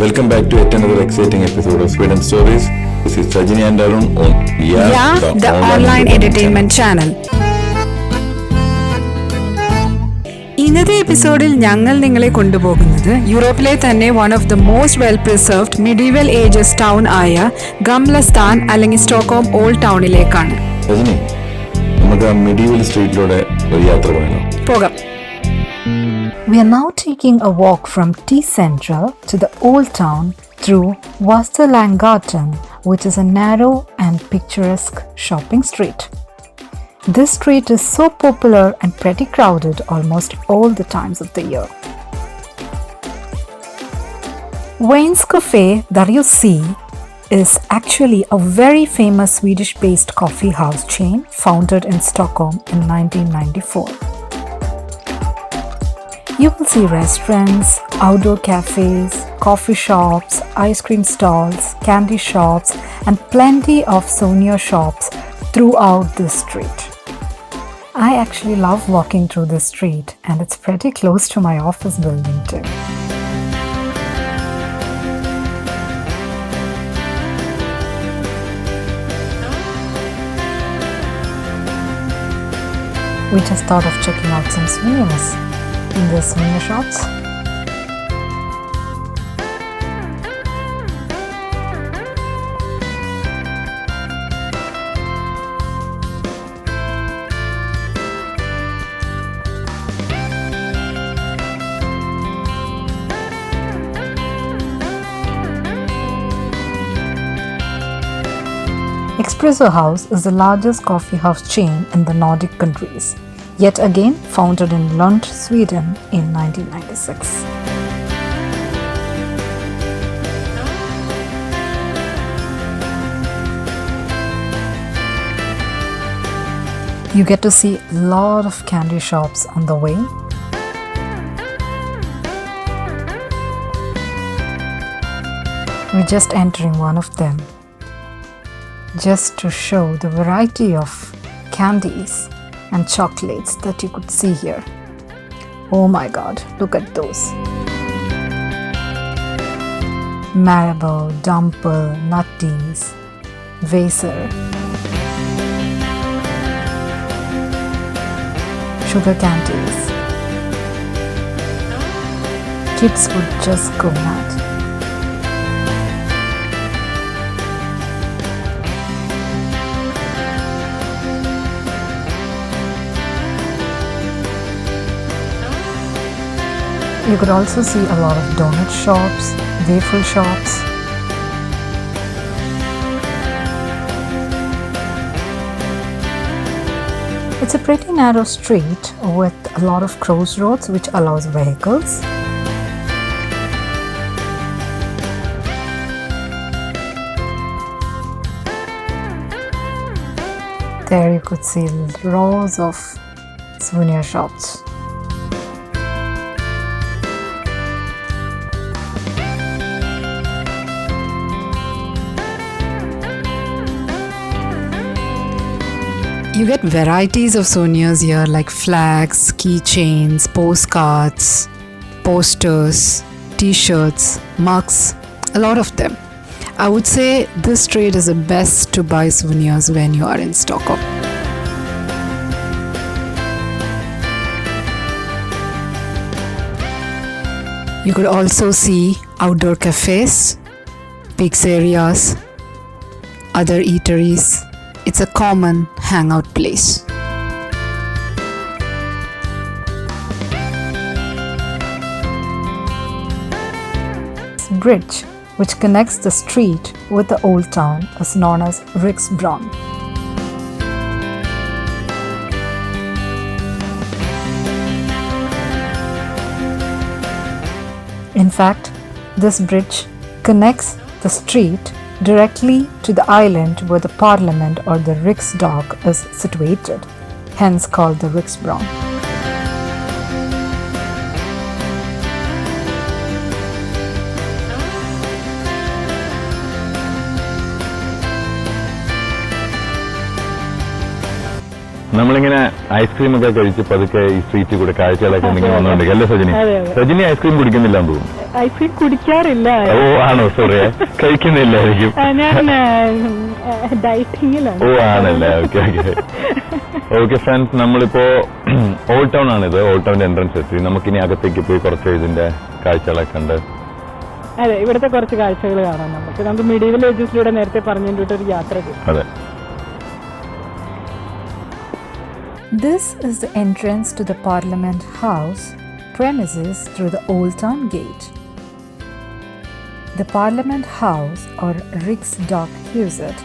Welcome back to yet another exciting episode of Sweden Stories. This is Sajini and Arun on Yeeaaah, the online entertainment channel. ഇന്നത്തെ എപ്പിസോഡിൽ ഞങ്ങൾ നിങ്ങളെ കൊണ്ടുപോകുന്നത് യൂറോപ്പിലെ തന്നെ one of the most well preserved medieval ages town ആയ ഗംലസ്ഥാൻ അല്ലെങ്കിൽ Stockholm old ടൗണിലേക്കാണ്. Rajani, നമുക്ക് ആ മിഡീവൽ സ്ട്രീറ്റിലൂടെ ഒരു യാത്ര പോകാം. We are now taking a walk from T Central to the Old Town through Vasterlanggatan, which is a narrow and picturesque shopping street. This street is so popular and pretty crowded almost all the times of the year. Wayne's Cafe that you see is actually a very famous Swedish-based coffee house chain founded in Stockholm in 1994. You will see restaurants, outdoor cafes, coffee shops, ice cream stalls, candy shops, and plenty of souvenir shops throughout this street. I actually love walking through this street, and it's pretty close to my office building too. We just thought of checking out some souvenirs in the souvenir shops. Espresso House is the largest coffee house chain in the Nordic countries, yet again founded in Lund, Sweden in 1996. You get to see a lot of candy shops on the way. We're just entering one of them, just to show the variety of candies and chocolates that you could see here. Oh my god, look at those. Marabou, Dumple, Nutties, Vaser, sugar candies. Kids would just go mad. You could also see a lot of donut shops, waffle shops. It's a pretty narrow street with a lot of crossroads which allows vehicles. There you could see rows of souvenir shops. You get varieties of souvenirs here like flags, keychains, postcards, posters, t-shirts, mugs, a lot of them. I would say this street is the best to buy souvenirs when you are in Stockholm. You could also see outdoor cafes, pizzerias, other eateries. It's a common hangout place. This bridge, which connects the street with the old town, is known as Riksbron. In fact, this bridge connects the street directly to the island where the parliament or the Riksdag is situated, hence called the Riksbron. നമ്മളിങ്ങനെ ice cream ഒക്കെ കഴിച്ച് പതുക്കെ ഈ സ്ട്രീറ്റിൽ കൂടെ കാഴ്ചകളൊക്കെ ഇങ്ങനെ വന്നോണ്ടിരിക്കും അല്ലേ സജിനി? സജിനി ഐസ്ക്രീം കുടിക്കുന്നില്ല തോന്നുന്നു. ഐസ്ക്രീം കുടിക്കാറില്ല. ഓ ആണോ? സോറി, കഴിക്കുന്നില്ലായിരിക്കും. ഞാൻ ഡയറ്റിങ്ങിലാണ്. ഓ ആണല്ലേ, ഓക്കെ ഓക്കെ ഓക്കെ ഫ്രണ്ട്സ്, നമ്മളിപ്പോ ഓൾഡ് ടൗൺ ആണിത്. ഓൾഡ് ടൗണിന്റെ എൻട്രൻസ് എത്തി. നമുക്കിനി അകത്തേക്ക് പോയി കുറച്ച് ഇതിന്റെ കാഴ്ചകളൊക്കെ ഉണ്ട്. അതെ, ഇവിടുത്തെ കുറച്ച് കാഴ്ചകൾ കാണാം. നമുക്ക് മിഡീവൽ ഏജസിലൂടെ നേരത്തെ പറഞ്ഞിട്ട് ഒരു യാത്ര ചെയ്യും. അതെ. This is the entrance to the Parliament House premises through the Old Town Gate. The Parliament House, or Riksdagshuset,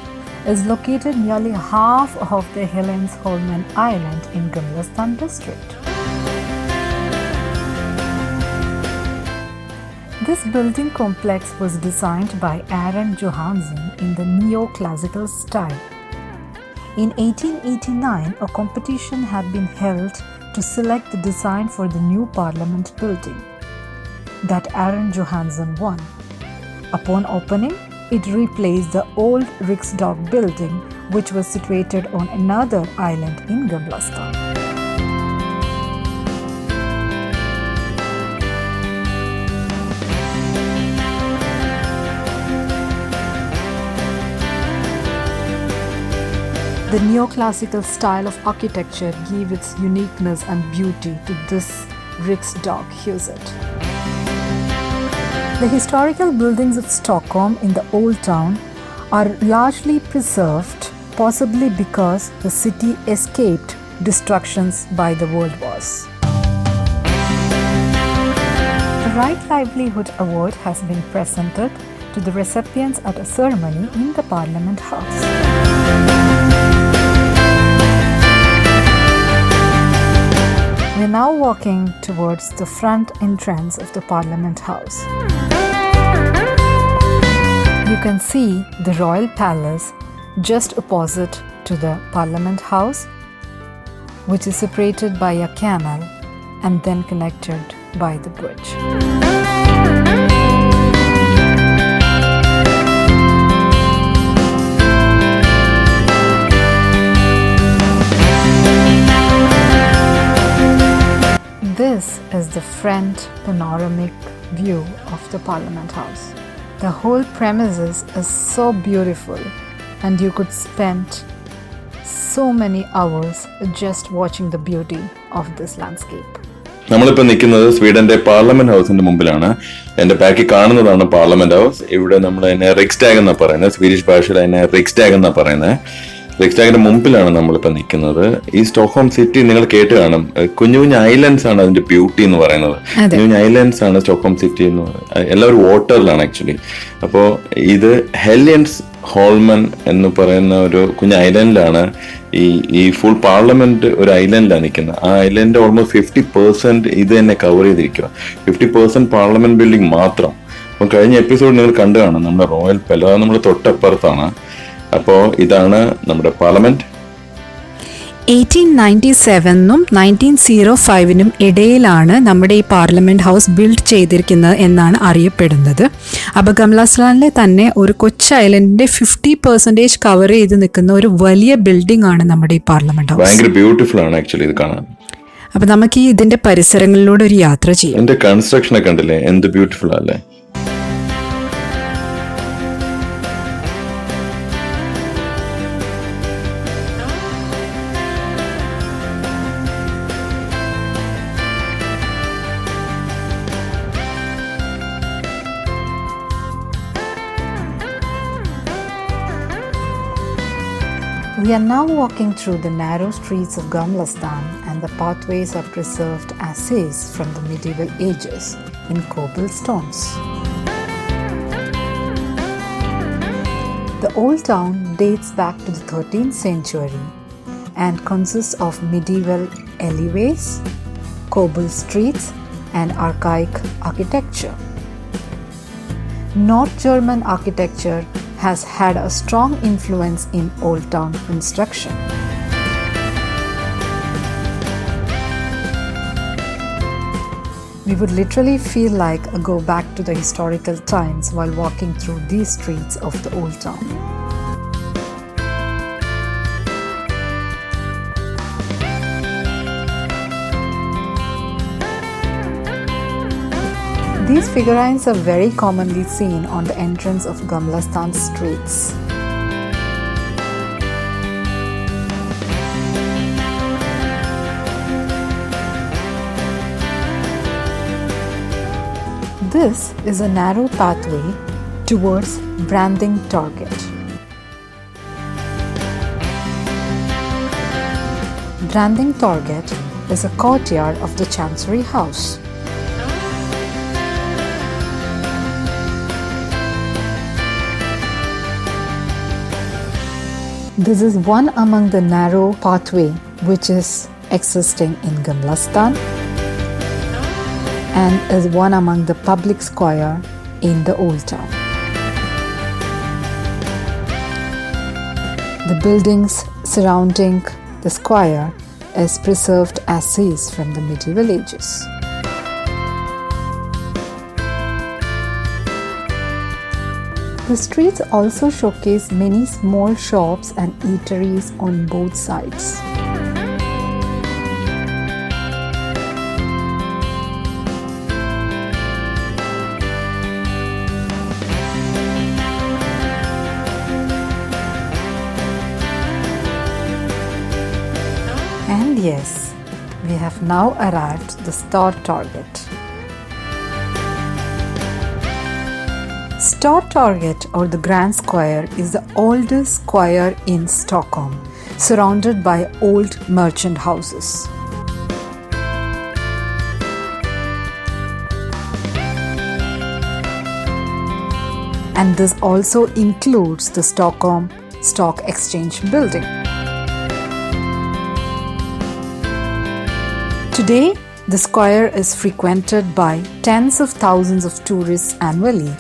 is located nearly half of the Helensholmen Island in Gamla district. This building complex was designed by Aron Johansen in the neoclassical style. In 1889, a competition had been held to select the design for the new Parliament building that Aron Johansen won. Upon opening, it replaced the old Riksdag building, which was situated on another island in Gamla. The neoclassical style of architecture gave its uniqueness and beauty to this Riksdagshuset. The historical buildings of Stockholm in the Old Town are largely preserved, possibly because the city escaped destructions by the World Wars. The Right Livelihood Award has been presented to the recipients at a ceremony in the Parliament House. We're now walking towards the front entrance of the Parliament House. You can see the Royal Palace just opposite to the Parliament House, which is separated by a canal and then connected by the bridge. This is the front panoramic view of the Parliament House. The whole premises is so beautiful, and you could spend so many hours just watching the beauty of this landscape. നമ്മളിപ്പോൾ നിൽക്കുന്നത് സ്വീഡന്റെ parliament ഹൗസിന്റെ മുമ്പിലാണ്. എന്റെ ബാക്കിൽ കാണുന്നതാണ് parliament house. ഇവിടെ നമ്മൾ അതിനെ റിക്സ്ഡാഗ് എന്നാ പറയുന്നത്. സ്വീഡിഷ് ഭാഷയിൽ അതിനെ റിക്സ്ഡാഗ് എന്നാ പറയുന്നത്. റിക്സ്ഡാഗിന്റെ മുമ്പിലാണ് നമ്മളിപ്പോൾ നിൽക്കുന്നത്. ഈ സ്റ്റോക്ക്ഹോം സിറ്റി നിങ്ങൾ കേട്ട് കാണും. കുഞ്ഞു കുഞ്ഞു ഐലൻഡ്സ് ആണ് അതിന്റെ ബ്യൂട്ടി എന്ന് പറയുന്നത്. കുഞ്ഞു കുഞ്ഞു ഐലൻഡ്സ് ആണ് സ്റ്റോക്ക്ഹോം സിറ്റി എന്ന് പറയുന്നത്. എല്ലാവരും വാട്ടറിലാണ് ആക്ച്വലി. അപ്പോൾ ഇത് ഹെലിയൻസ് ഹോൾമൻ എന്ന് പറയുന്ന ഒരു കുഞ്ഞു ഐലൻഡിലാണ് ഈ ഫുൾ പാർലമെന്റ് ഒരു ഐലൻഡിലാണ് നിൽക്കുന്നത്. ആ ഐലൻഡ് ഓൾമോസ്റ്റ് 50% ഇത് തന്നെ കവർ ചെയ്തിരിക്കുക. 50% പാർലമെന്റ് ബിൽഡിംഗ് മാത്രം. അപ്പം കഴിഞ്ഞ എപ്പിസോഡ് നിങ്ങൾ കണ്ടു കാണും. നമ്മുടെ റോയൽ പാലസ് നമ്മുടെ തൊട്ടപ്പുറത്താണ്. അപ്പോൾ ഇതാണ് നമ്മുടെ പാർലമെന്റ്. 1897നും 1905നും ഇടയിലാണ് നമ്മുടെ ഈ പാർലമെന്റ് ഹൗസ് ബിൽഡ് ചെയ്തിരിക്കുന്നത് എന്നാണ് അറിയപ്പെടുന്നത്. അപ്പോൾ ഗംലാസ്ഥാനിലെ തന്നെ ഒരു കൊച്ചു ഐലൻഡിന്റെ 50% കവർ ചെയ്ത് നിൽക്കുന്ന ഒരു വലിയ ബിൽഡിംഗ് ആണ് നമ്മുടെ ഈ പാർലമെന്റ് ഹൗസ്. ഭയങ്കര ബ്യൂട്ടിഫുൾ ആണ് ആക്ച്വലി ഇത് കാണാൻ. അപ്പോൾ നമുക്ക് ഈ ഇതിന്റെ പരിസരങ്ങളിലൂടെ ഒരു യാത്ര ചെയ്യാം. ഇതിന്റെ കൺസ്ട്രക്ഷൻ ഒക്കെ കണ്ടില്ലേ, എന്ത് ബ്യൂട്ടിഫുൾ അല്ലേ. We are now walking through the narrow streets of Gamlastan, and the pathways are preserved as is from the medieval ages in cobblestones. The old town dates back to the 13th century and consists of medieval alleyways, cobble streets, and archaic architecture. North German architecture has had a strong influence in Old Town construction. We would literally feel like a go back to the historical times while walking through these streets of the Old Town. These figurines are very commonly seen on the entrance of Gamlastan streets. This is a narrow pathway towards Branding Torget. Branding Torget is a courtyard of the Chancery House. This is one among the narrow pathway which is existing in Gamlastan and is one among the public square in the Old Town. The buildings surrounding the square is preserved as is from the medieval ages. The streets also showcase many small shops and eateries on both sides. And yes, we have now arrived at the Stor Torget. Stor Torget, or the Grand Square, is the oldest square in Stockholm, surrounded by old merchant houses. And this also includes the Stockholm Stock Exchange building. Today, the square is frequented by tens of thousands of tourists annually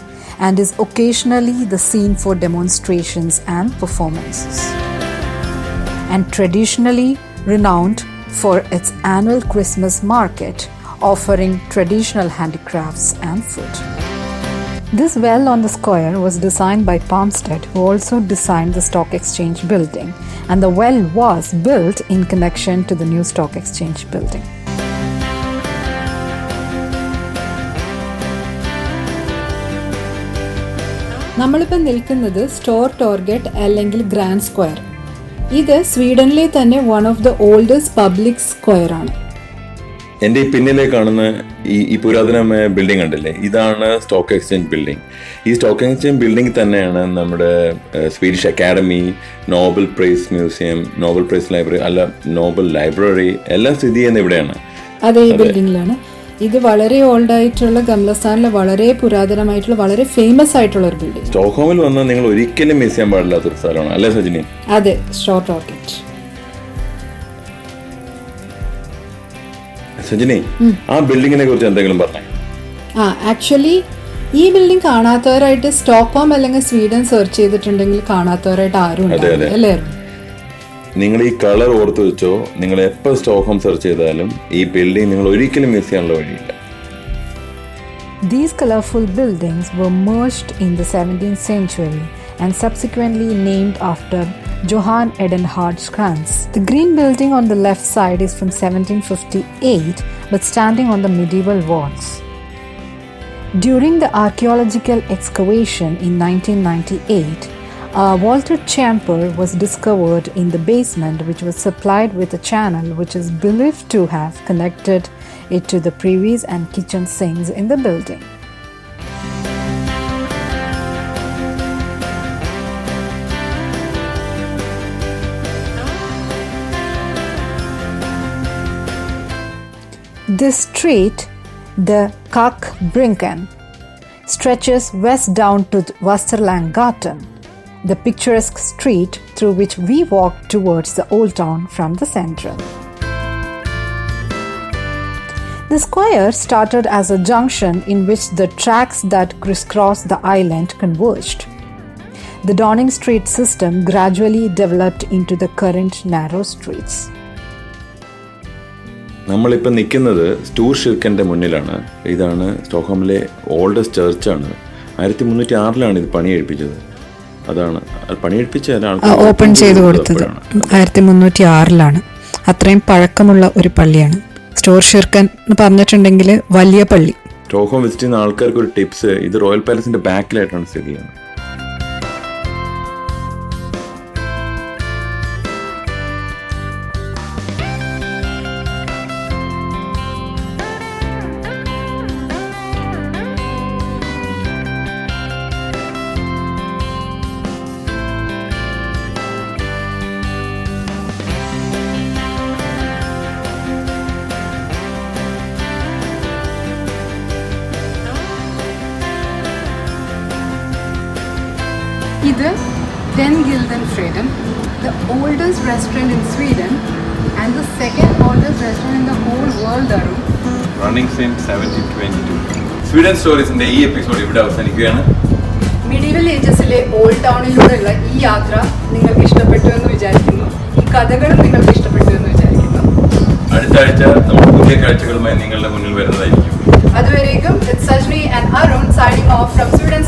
and is occasionally the scene for demonstrations and performances. And traditionally renowned for its annual Christmas market, offering traditional handicrafts and food. This well on the square was designed by Palmstead, who also designed the Stock Exchange building, and the well was built in connection to the new Stock Exchange building. നമ്മളിപ്പോൾ നിൽക്കുന്നത് store ടോർഗറ്റ് അല്ലെങ്കിൽ grand square. ഇത് സ്വീഡനിലെ തന്നെ one of the oldest public square ആണ്. എൻ്റെ ഈ പിന്നിലെ കാണുന്ന ഈ പുരാതനമായ ബിൽഡിംഗ് ഉണ്ടല്ലേ, ഇതാണ് സ്റ്റോക്ക് എക്സ്ചേഞ്ച് ബിൽഡിംഗ്. ഈ സ്റ്റോക്ക് എക്സ്ചേഞ്ച് ബിൽഡിംഗ് തന്നെയാണ് നമ്മുടെ Swedish academy, Nobel prize museum, Nobel prize library Nobel library എല്ലാം സ്ഥിതി ചെയ്യുന്ന ഇവിടെയാണ്. അതെ, ഈ ബിൽഡിങ്ങിലാണ്. ഇത് വളരെ ഓൾഡ് ആയിട്ടുള്ള ഗംലസ്ഥാനിലെ വളരെ പുരാതനമായിട്ടുള്ള വളരെ ഫേമസ് ആയിട്ടുള്ള ഒരു ബിൽഡിംഗ്. സ്റ്റോക്ക്ഹോമിൽ വന്നാൽ നിങ്ങൾ ഒരിക്കലും മിസ് ചെയ്യാൻ പാടില്ലാത്തൊരു സ്ഥലമാണ് അല്ലേ സജിനി? അതെ, സ്റ്റോർ ടോർഗറ്റ്. സജിനി, ആ ബിൽഡിങ്ങിനെ കുറിച്ച് എന്തെങ്കിലും പറഞ്ഞേ? ആക്ച്വലി ഈ ബിൽഡിംഗ് കാണാത്തവരായിട്ട് സ്റ്റോക്ക്ഹോം അല്ലെങ്കിൽ സ്വീഡൻ സെർച്ച് ചെയ്തിട്ടുണ്ടെങ്കിൽ കാണാത്തവരായിട്ട് ആരും ഉണ്ടാവില്ല അല്ലേ? നിങ്ങൾ ഈ കളർ ഓർത്ത് വെച്ചോ, നിങ്ങൾ എപ്പോൾ സ്റ്റോക്ക്ഹോം സെർച്ച് ചെയ്താലും ഈ ബിൽഡിംഗ് നിങ്ങൾ ഒരിക്കലും മിസ് ചെയ്യാനുള്ള വഴിയില്ല. These colorful buildings were merged in the 17th century and subsequently named after Johann Edenhard Krantz. The green building on the left side is from 1758 but standing on the medieval walls. During the archaeological excavation in 1998, a vaulted chamber was discovered in the basement, which was supplied with a channel which is believed to have connected it to the privies and kitchen sinks in the building. This street, the Kakbrinken, stretches west down to Vasterlandsgatan, the picturesque street through which we walk towards the old town from the central. The square started as a junction in which the tracks that crisscross the island converged. The Downing Street system gradually developed into the current narrow streets. നമ്മളിപ്പോൾ നിൽക്കുന്നത് സ്റ്റൂർഷിർക്കൻ്റെ മുന്നിലാണ്. ഇതാണ് സ്റ്റോക്ക്ഹോമിലെ oldest ചർച്ചാണ്. 1306 ഇത് പണിയെടുപ്പിച്ചത്. അതാണ് പണിയെടുപ്പിച്ച open ചെയ്ത് കൊടുത്തത് 1306. അത്രയും പഴക്കമുള്ള ഒരു പള്ളിയാണ് സ്റ്റോർഷിർക്കൻ എന്ന് പറഞ്ഞിട്ടുണ്ടെങ്കിൽ വലിയ പള്ളി. സ്റ്റോക്ക്ഹോം വിസിറ്റ് ചെയ്യുന്ന ആൾക്കാർക്ക് ഒരു ടിപ്സ്, ഇത് റോയൽ പാലസിന്റെ ബാക്കിലായിട്ടാണ് സ്ഥിതി ചെയ്യുന്നത്. ഇത് Den Gilden Freden, the oldest restaurant in Sweden and the second oldest restaurant in the whole world, Arun. Running since 1722. Sweden സ്റ്റോറീസിന്റെ ഈ എപ്പിസോഡ് ഇവിടെ അവസാനിക്കുകയാണ്. മിഡീവൽ ഏജസിലെ ഓൾഡ് ടൗണിലൂടെയുള്ള ഈ യാത്ര നിങ്ങൾക്ക് ഇഷ്ടപ്പെട്ടു എന്ന് വിചാരിക്കുന്നു. ഈ കഥകളും നിങ്ങൾക്ക് ഇഷ്ടപ്പെട്ടു എന്ന് വിചാരിക്കുന്നു. അടുത്ത ആഴ്ച നമ്മൾ പുതിയ കാഴ്ചകളുമായി നിങ്ങളുടെ മുന്നിൽ വരുന്നതായിരിക്കും. അതുവരേക്കും it's Sajni and Arun signing off from Sweden